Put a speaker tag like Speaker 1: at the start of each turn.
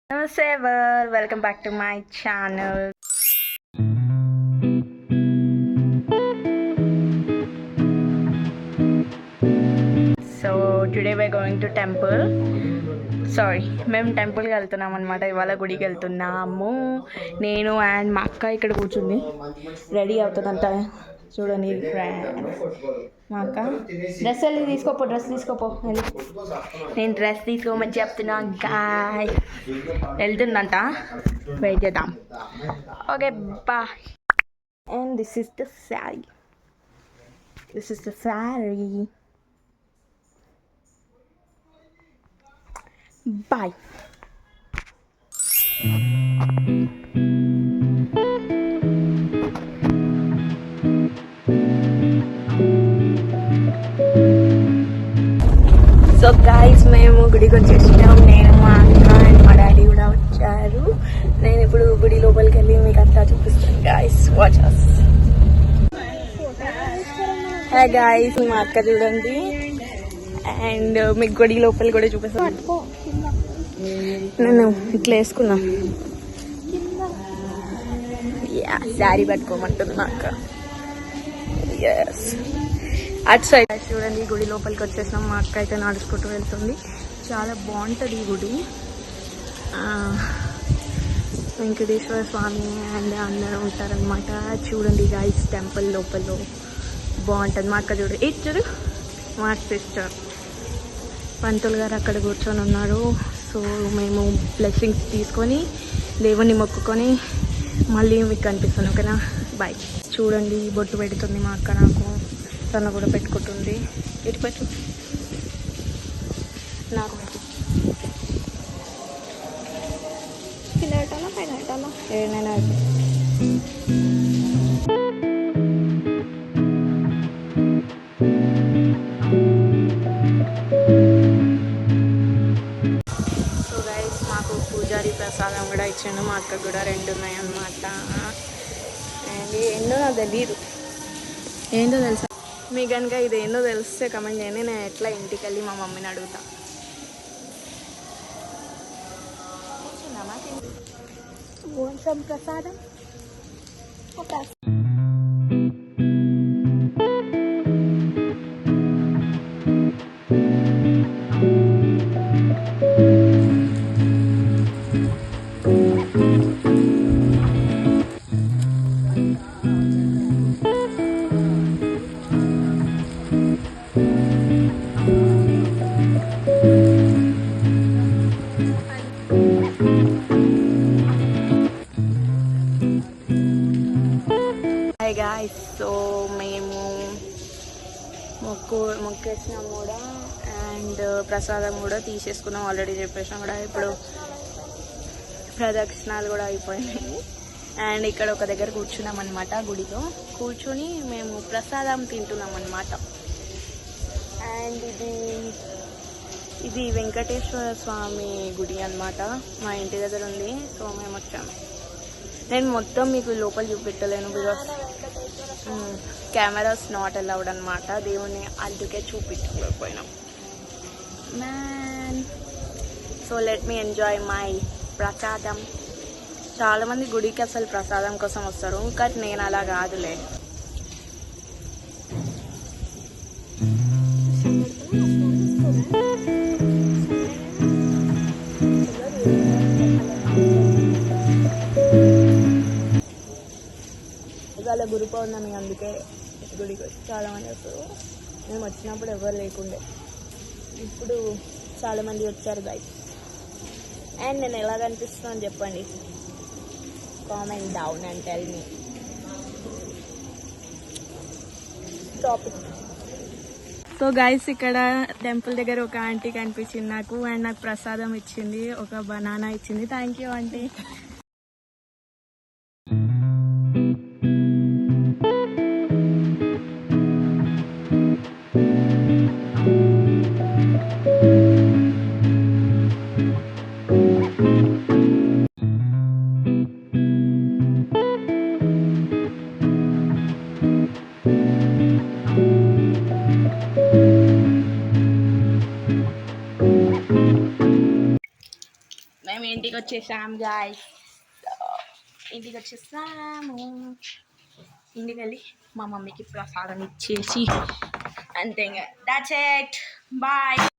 Speaker 1: Namaste everyone, welcome back to my channel. So today we're going to temple. మేము టెంపుల్కి వెళ్తున్నాం అనమాట. ఇవాళ గుడికి వెళ్తున్నాము. నేను అండ్ మా అక్క ఇక్కడ కూర్చుంది రెడీ అవుతుందంట. చూడండి ఫ్రెండ్స్, మా అక్క డ్రెస్ వెళ్ళి డ్రెస్ తీసుకోపో వెళ్ళి. నేను డ్రెస్ తీసుకోమని చెప్తున్నా గాయ్. వెళ్తుందంట, వెయిట్ చేద్దాం. Okay bye. And this is the sari. Bye. So guys, మేము గుడికి వచ్చేసినాం. నేను, మా అక్క అండ్ మా డాడీ కూడా వచ్చారు. నేను ఇప్పుడు గుడి లోపలికి వెళ్ళి మీకు అంతా చూపిస్తాను. Guys watch us. Hi guys, మా అక్క చూడండి. అండ్ మీకు గుడి లోపల కూడా చూపిస్తాను. నేను ఇట్లా వేసుకున్నా, శారీ పట్టుకోమంటుంది మా అక్క. ఎస్, అటు సైడ్ చూడండి. గుడి లోపలికి వచ్చేసినాం. మా అక్క అయితే నడుచుకుంటూ వెళ్తుంది. చాలా బాగుంటుంది ఈ గుడి. వెంకటేశ్వర స్వామి అండ్ అందరూ ఉంటారనమాట. చూడండి గైస్, టెంపుల్ లోపల బాగుంటుంది. మా అక్క చూడు, చూడు మా సిస్టర్ పంతులు గారు అక్కడ కూర్చొని ఉన్నారు. సో మేము బ్లెస్సింగ్స్ తీసుకొని దేవుణ్ణి మొక్కుకొని మళ్ళీ మీకు కనిపిస్తాను. ఓకేనా, బాయ్. చూడండి, బొట్టు పెడుతుంది మా అక్క. నాకు తను కూడా పెట్టుకుంటుంది. ఇటు పెట్టు, నాకు పెట్టు. కింద పెట్టాలా పైన పెట్టాలా? ఏదైనా పూజారి ప్రసాదం కూడా ఇచ్చాను. మా అక్క కూడా 2 ఉన్నాయి అన్నమాట. అండ్ ఏందో నాకు తెలీదు, ఏందో తెలుసా మీకు కనుక ఇది ఏందో తెలిస్తే కమెంట్ చేయండి. నేను ఎట్లా ఇంటికి వెళ్ళి మా మమ్మీని అడుగుతా. ప్రసాదం గాయ్స్. సో మేము మొక్కేసినాం కూడా అండ్ ప్రసాదం కూడా తీసేసుకున్నాం. ఆల్రెడీ చెప్పేసినాం కూడా. ఇప్పుడు ప్రదక్షిణాలు కూడా అయిపోయినాయి. అండ్ ఇక్కడ ఒక దగ్గర కూర్చున్నాం అనమాట. గుడిలో కూర్చొని మేము ప్రసాదం తింటున్నాం అనమాట. అండ్ ఇది వెంకటేశ్వర స్వామి గుడి అనమాట. మా ఇంటి దగ్గర ఉంది. సో మేము వచ్చాము. నేను మొత్తం మీకు లోపల చూపెట్టలేను, బికాస్ కెమెరాస్ నాట్ అలౌడ్ అనమాట. దేవుని అందుకే చూపించలేకపోయినాం man. So let me enjoy my prasadam. చాలామంది గుడికి అసలు ప్రసాదం కోసం వస్తారు, కానీ నేను అలా కాదులే. ఇవాళ గురు పౌర్ణమి, అందుకే గుడికి వచ్చి చాలామంది వస్తారు. మేము వచ్చినప్పుడు ఎవరు లేకుండే, ఇప్పుడు చాలామంది వచ్చారు గైస్. అండ్ నేను ఎలా కనిపిస్తున్నాను చెప్పండి, comment down and tell me. Topic. So guys, ఇక్కడ టెంపుల్ దగ్గర ఒక ఆంటీ కనిపించింది నాకు. అండ్ నాకు ప్రసాదం ఇచ్చింది, ఒక బనానా ఇచ్చింది. Thank you aunty. వచ్చేసాం గాయస్. ఇంటికి వచ్చేసాము. ఇంటికి వెళ్ళి మా మమ్మీకి ప్రసాదం ఇచ్చేసి అంతే. ఇంకా దాట్స్ ఇట్. బాయ్.